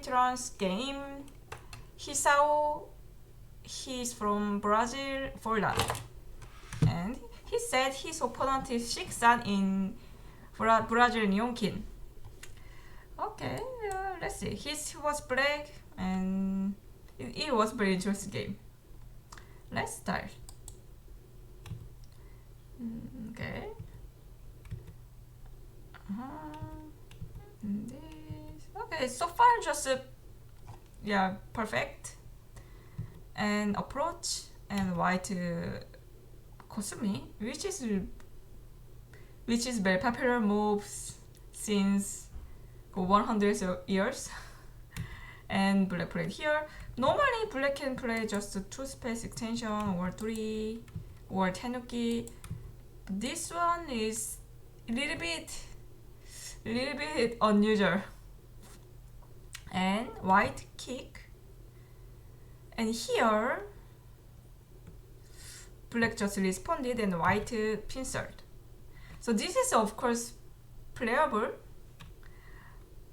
veteran's game. Hisao, he's from Brazil, Forlan. And he said his opponent is Shiksan in Brazilian Yonkin. Okay, let's see. His was black and it was very interesting game. Let's start. Okay. This. Okay, so far just yeah, perfect. And approach and white Kosumi, which is very popular moves since 100 years. And black played here. Normally black can play just 2 space extension or 3 or tenuki. This one is a little bit unusual. And white kick. And here black just responded and white pincered. So this is of course playable,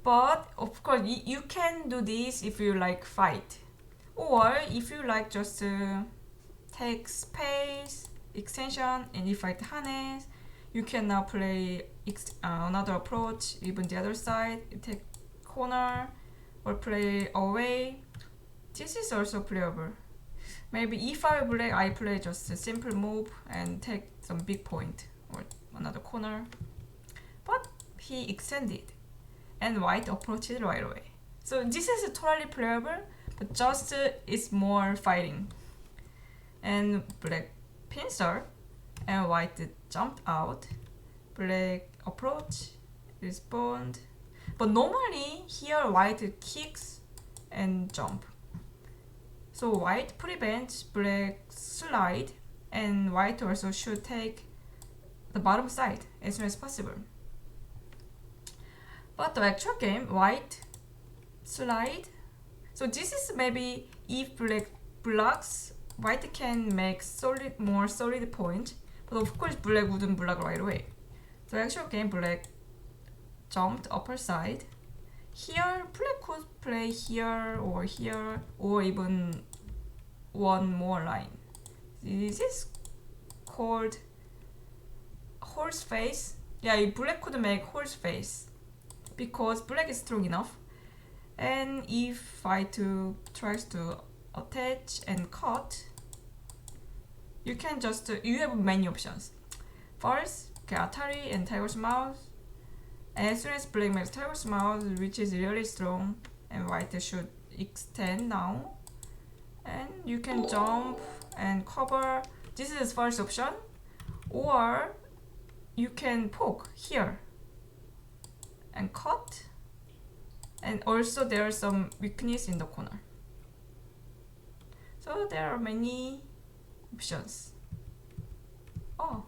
but of course you can do this if you like fight, or if you like just take space extension and if fight harness, you can now play another approach, even the other side, you take corner or play away. This is also playable. Maybe if I black, I play just a simple move and take some big point or another corner. But he extended and white approached right away. So this is totally playable, but just it's more fighting. And black pincer and white jumped out. Black approach, respond. But normally here white kicks and jump. So white prevents black slide, and white also should take the bottom side as soon as possible. But the actual game, white slide. So this is maybe if black blocks, white can make more solid point. But of course black wouldn't block right away. So actual game, black jumped upper side. Here black could play here, or even one more line. This is called horse face. Yeah, black could make horse face because black is strong enough. And if white tries to attach and cut, you can just you have many options. First, okay, Atari and Tiger's Mouth. As soon as black makes Tiger's Mouth, which is really strong, and white should extend now, and you can jump and cover. This is first option. Or you can poke here and cut, and also there are some weakness in the corner. So there are many options. Oh,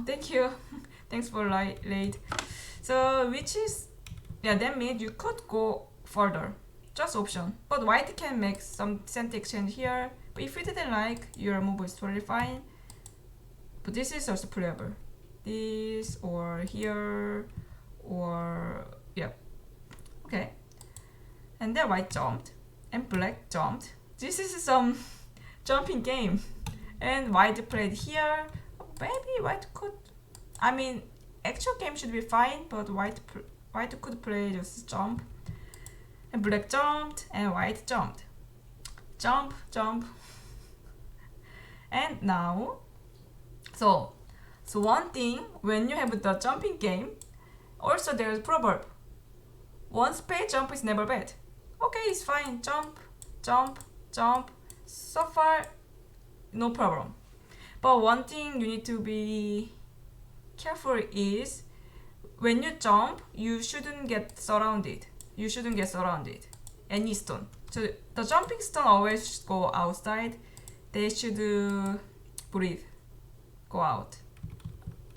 thank you. Thanks for late. So which is, yeah, that means you could go further. Just option. But white can make some center exchange here. But if you didn't like, your move is totally fine. But this is also playable. This or here or yeah. Okay. And then white jumped and black jumped. This is some jumping game. And white played here. Maybe white could, I mean, actual game should be fine, but white could play just jump. And black jumped and white jumped. Jump. And now, so one thing, when you have the jumping game, also there is proverb. One space jump is never bad. Okay, it's fine. Jump. So far, no problem. But one thing you need to be careful is when you jump, you shouldn't get surrounded. Any stone. So the jumping stone always go outside. They should breathe, go out.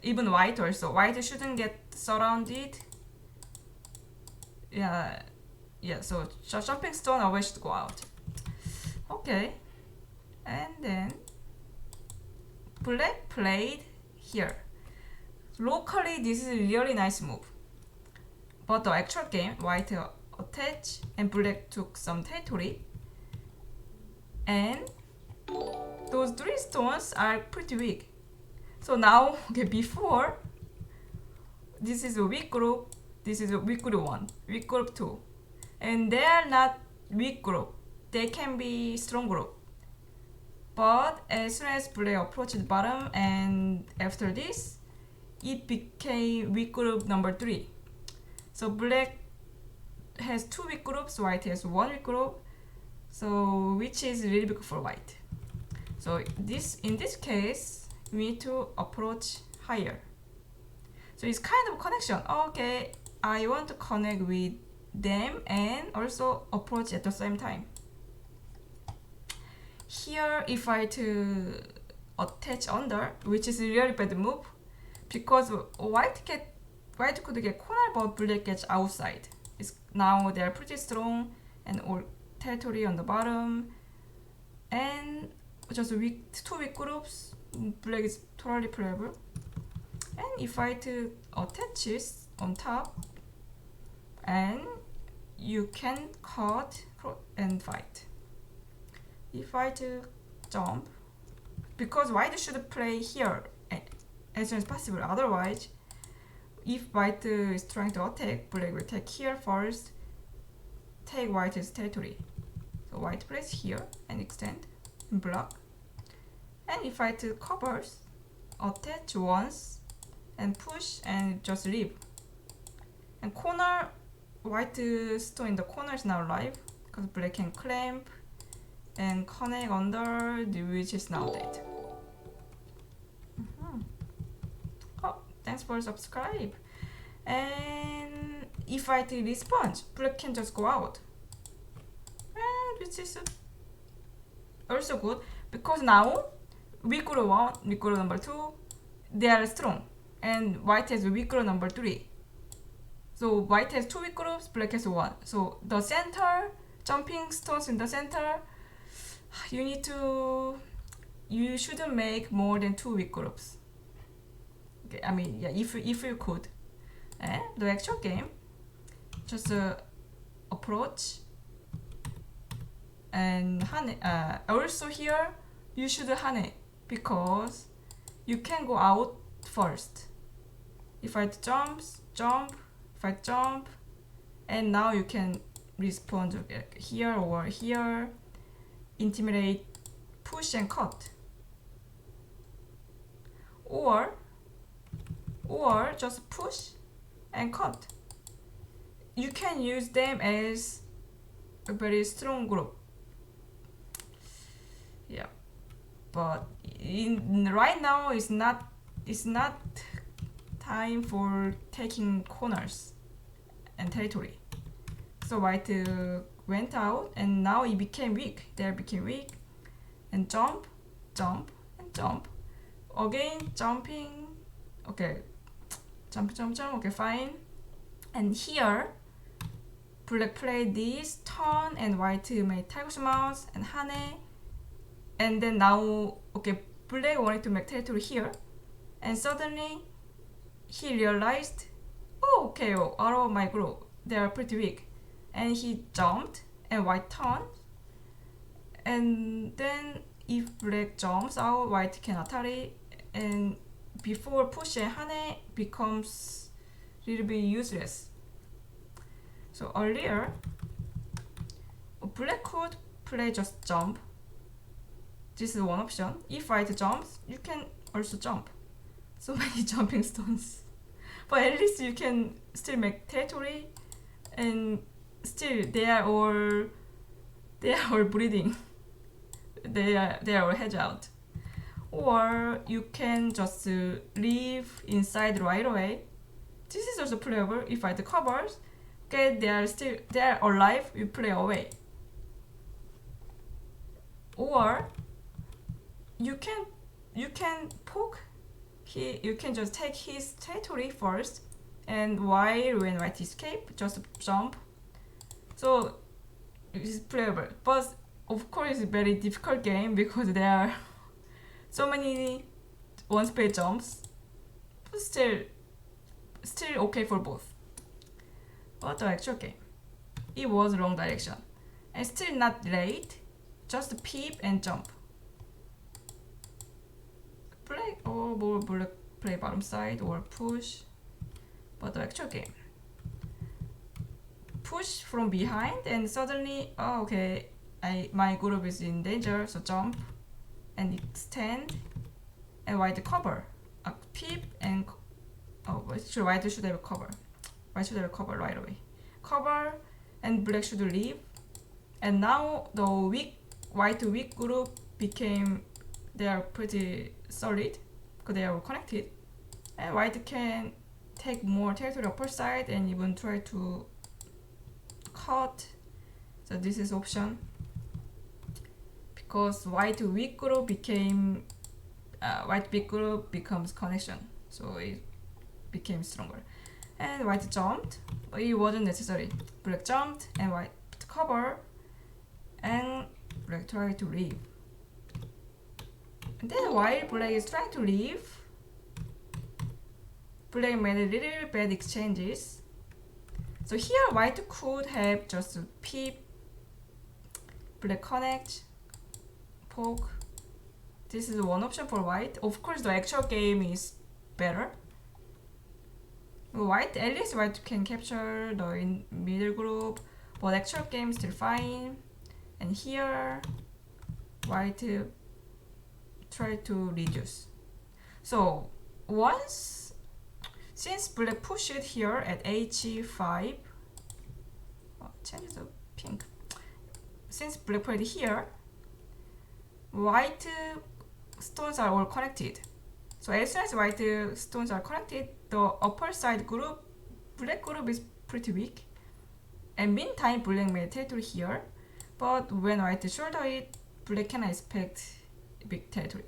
Even white also. White shouldn't get surrounded. Yeah. So jumping stone always should go out. Okay. And then black played here. Locally, this is a really nice move. But the actual game, white attach and black took some territory. And those 3 stones are pretty weak. So now, okay, before, this is a weak group, this is a weak group 1, weak group 2. And they are not weak group. They can be strong group. But as soon as black approached the bottom and after this, it became weak group number 3. So black has 2 weak groups, white has 1 weak group. So which is really big for white. So in this case, we need to approach higher. So it's kind of connection. Okay, I want to connect with them and also approach at the same time. Here, if I to attach under, which is a really bad move, because white could get corner, but black gets outside. Now they are pretty strong and all territory on the bottom, and just 2 weak groups. Black is totally playable. And if I to attach this on top, and you can cut and fight. If I to jump, because white should play here as soon as possible. Otherwise, if white is trying to attack, black will take here first, take white's territory. So white plays here and extend and block. And if white covers, attach once and push and just leave. And corner, white stone in the corner is now live because black can clamp and connect under, which is now dead. Oh, thanks for subscribe. And if I take response, black can just go out. And which is also good because now weak group 1, weak group number 2, they are strong. And white has weak group number 3. So white has 2 weak groups, black has 1. So the center, jumping stones in the center, you shouldn't make more than 2 weak groups. Okay, I mean, yeah, if you could. And the actual game, just approach and hane. Also here, you should hane because you can go out first. If I jump, if I jump, and now you can respond here or here, intimidate, push and cut, or just push and cut. You can use them as a very strong group. Yeah, but right now it's not time for taking corners and territory. So white went out and now it became weak. They became weak and jump, and jump. Again jumping. Okay, jump. Okay, fine. And here, black played this turn and white made Tiger's Mouse and hane. And then now, okay, black wanted to make territory here. And suddenly, he realized, oh, okay, out of my group, they are pretty weak. And he jumped and white turned. And then if black jumps out, white can Atari. And before push and hane becomes a little bit useless. So earlier, black could play just jump. This is one option. If white jumps, you can also jump. So many jumping stones. But at least you can still make territory, and still they are all breeding. They are all hedge out. Or you can just leave inside right away. This is also playable. If white covers, okay, they are alive. You play away. Or you can poke. You can just take his territory first, and when white escape, just jump. So it's playable, but of course it's a very difficult game because there are so many one space jumps. But still okay for both. But the actual game. it was wrong direction. And still not late, just peep and jump. Black or more black play bottom side or push, but the actual game. Push from behind and suddenly, oh okay, my group is in danger, so jump and extend and white cover. Peep and white should have a cover. White should have a cover right away. Cover and black should leave. And now the white weak group became, they are pretty solid because they are connected. And white can take more territory upper side and even try to cut. So this is option. Because white weak group became, white big group becomes connection. So it became stronger. And white jumped, but it wasn't necessary. Black jumped and white cover and black tried to leave. And then while black is trying to leave, black made a little bad exchanges. So here white could have just peep, black connect, poke. This is one option for white. Of course the actual game is better. White, at least white can capture the middle group, but actual game still fine. And here white try to reduce. So since black pushed here at h5, change the pink. Since black played here, white stones are all connected. So as soon as white stones are connected, the upper side group, black group is pretty weak. And meantime, black made territory here. But when white shoulder it, black cannot expect big territory.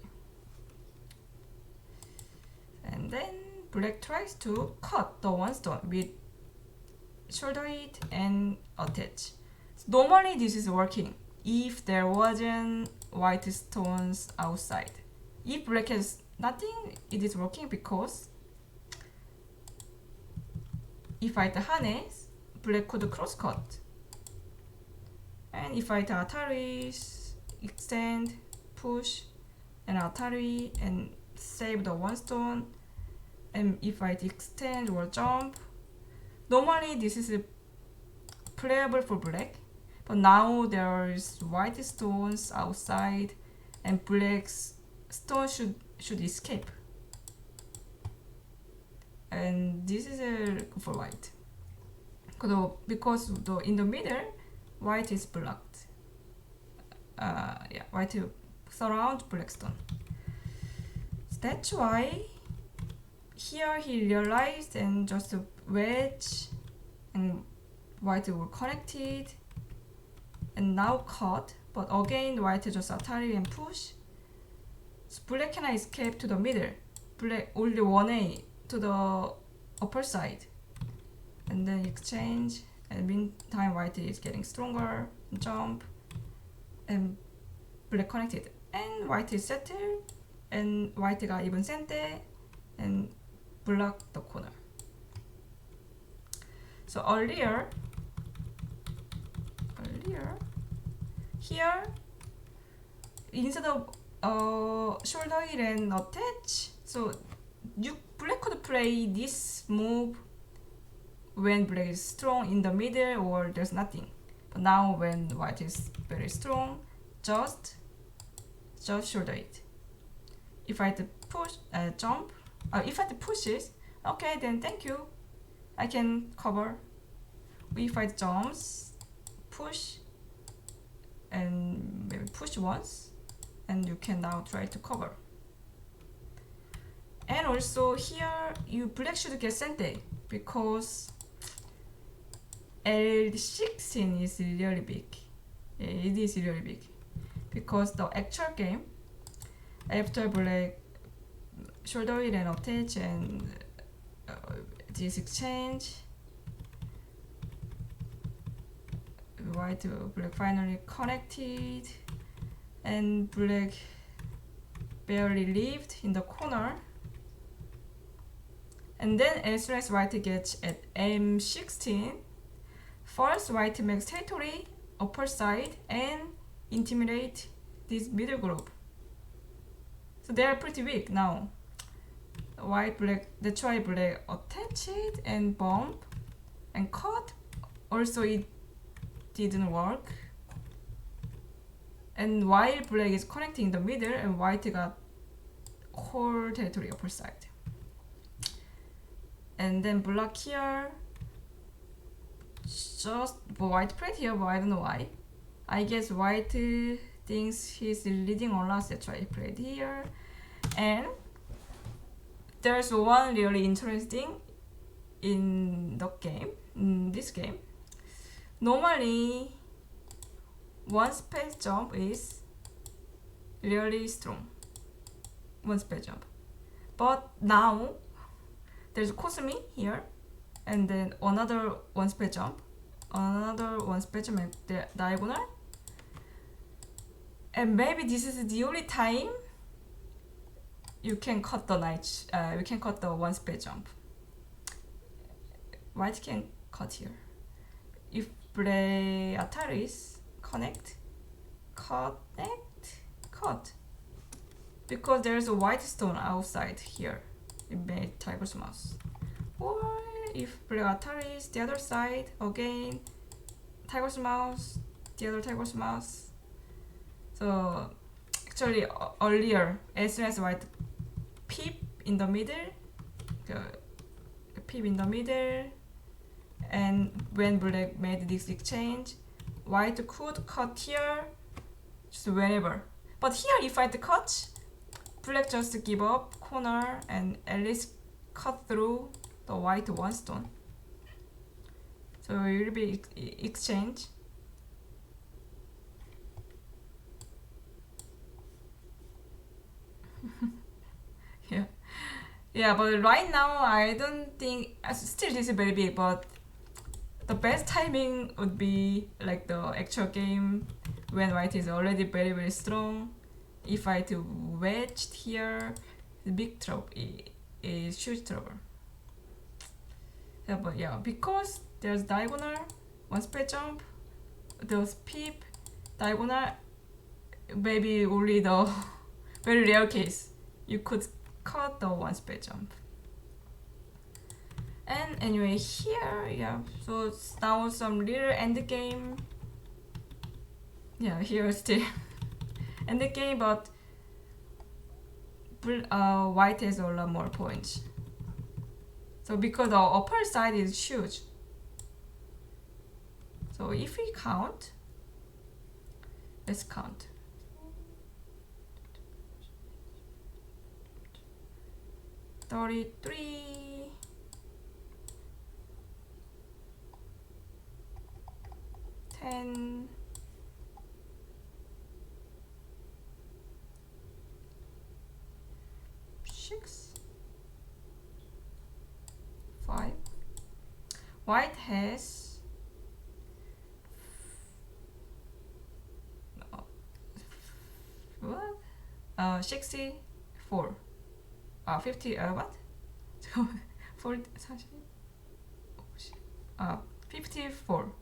And then black tries to cut the one stone with shoulder it and attach. So normally this is working if there wasn't white stones outside. If black has nothing, it is working because if white harness, black could cross cut. And if white Ataris, extend, push, and Atari and save the one stone, and if white extend or jump, normally this is playable for black, but now there is white stones outside and black's stone should escape. And this is good for white. Because in the middle, white is blocked. White surround black stone. So that's why here he realized and just wedge and white were connected and now cut, but again white just Atari and push. So black cannot escape to the middle. Black only 1A to the upper side. And then exchange, and meantime white is getting stronger, jump, and black connected. And white is settled, and white got even center, and block the corner. So earlier, here, instead of shoulder it and attach, so black could play this move when black is strong in the middle or there's nothing. But now when white is very strong, just shoulder it. If I push, jump, if I pushes, okay then thank you, I can cover. If I jumps, push, and maybe push once, and you can now try to cover. And also here, black should get center because L16 is really big. Yeah, it is really big because the actual game, after black shoulder it and attach and this exchange, white black finally connected and black barely lived in the corner. And then as soon as white gets at M16, First, white makes territory, upper side, and intimidate this middle group. So they are pretty weak now. White, black, that's why black attach it and bump and cut. Also, it didn't work. And while black is connecting the middle, and white got whole territory upper side. And then black here, just white played here, but I don't know why. I guess white thinks he's leading on last, that's why he played here. And there's one really interesting in the game, in this game. Normally, one space jump is really strong. One space jump. But now, there's Cosme here, and then another one space jump, another one space jump at the diagonal. And maybe this is the only time you can cut the you can cut the one space jump. White can cut here. If play Ataris, connect, cut. Because there's a white stone outside here. It made Tiger's Mouse. Or if play Ataris, the other side, again, Tiger's Mouse, the other Tiger's Mouse. So actually earlier, as soon as white peep in the middle, and when black made this exchange, white could cut here just whenever. But here if I cut, black just give up corner and at least cut through the white one stone. So it will be exchange. Yeah, but right now I don't think, still this is very big, but the best timing would be like the actual game when white is already very very strong. If I to wedge here, the big trouble is huge trouble. Yeah, but yeah, because there's diagonal, one space jump, there's peep, diagonal, maybe only the very rare case you could cut the one space jump. And anyway, here, yeah, so now some little end game. Yeah, here still end game, but white has a lot more points. So because the upper side is huge. So if we count, let's count. 33, 10, 6, 5. White has what? 64. 50, what? 40, 54.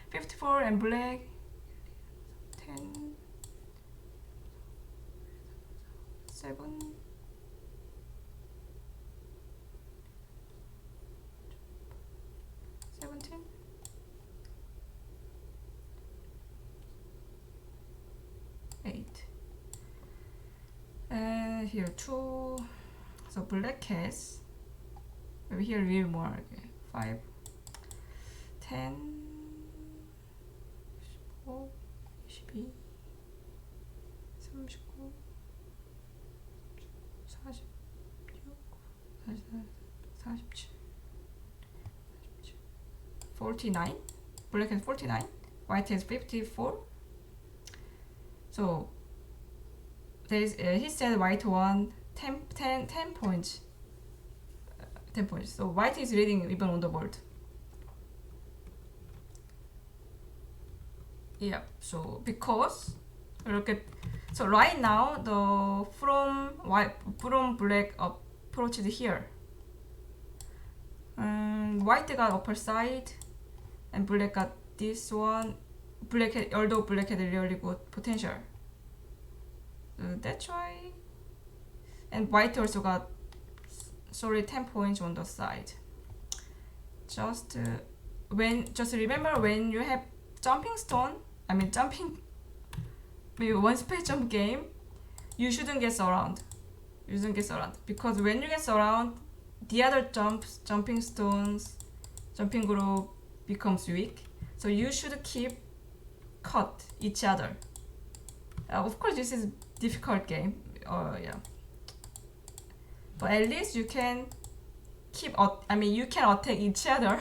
54 and black 10, 7, 17, 8. And here 2. So black has, maybe here will more, okay. 5, 10, 15, 22, 39, 47, 49. Black has 49, white has 54. So there's he said white won 10 points. 10 points. So white is leading even on the board. Yeah, so because look at, so right now the from black approached here. White got upper side, and black got this one. Black had, although black had a really good potential. So that's why. And white also got solid 10 points on the side. Just remember when you have jumping stone, jumping, maybe one space jump game, you shouldn't get surround. You shouldn't get surround because when you get surround, the other jumping stones, jumping group becomes weak. So you should keep cut each other. Of course, this is difficult game. Yeah. But at least you can keep. You can attack each other,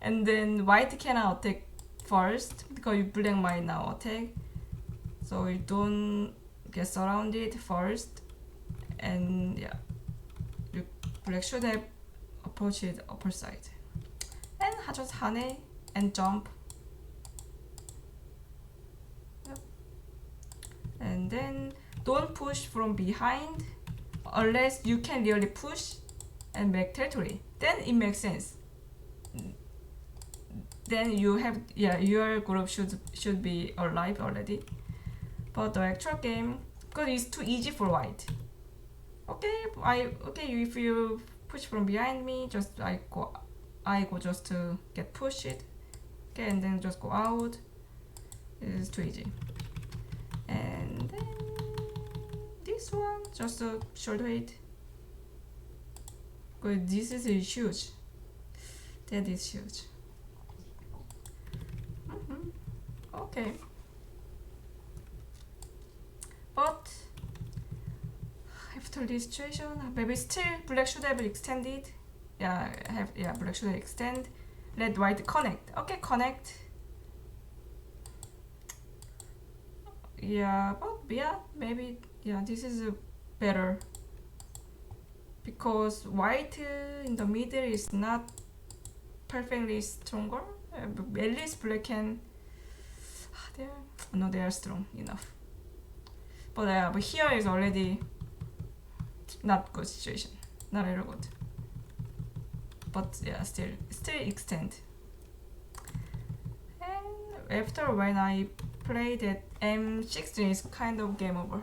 and then white cannot attack first because black might now attack. So you don't get surrounded first, and yeah, black should have approached upper side, and just hane and jump. Yep. And then don't push from behind unless you can really push and make territory. Then it makes sense. Then you have your group should be alive already. But the actual game, because it's too easy for white. Okay, if you push from behind me, just I go just to get pushed. Okay, and then just go out. It's too easy. And then this one just a short weight. Because this is huge. That is huge. Okay. But after this situation, maybe still black should have extended. Black should have extend. Let white connect. Okay, connect. Maybe this is better because white in the middle is not perfectly stronger. At least black can. They are strong enough. But here is already not good situation. Not really good. But still extend. And after when I play that M16 is kind of game over.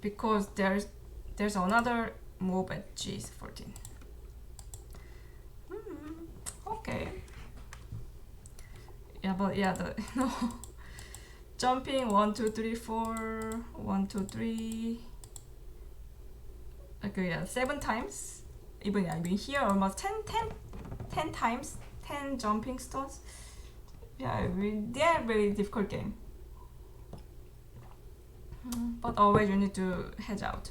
Because there's another move at G14. Okay. Jumping 1, 2, 3, 4, 1, 2, 3. Okay, 7 times. Even I've been here almost 10 times, 10 jumping stones. They are very difficult game. But always you need to hedge out.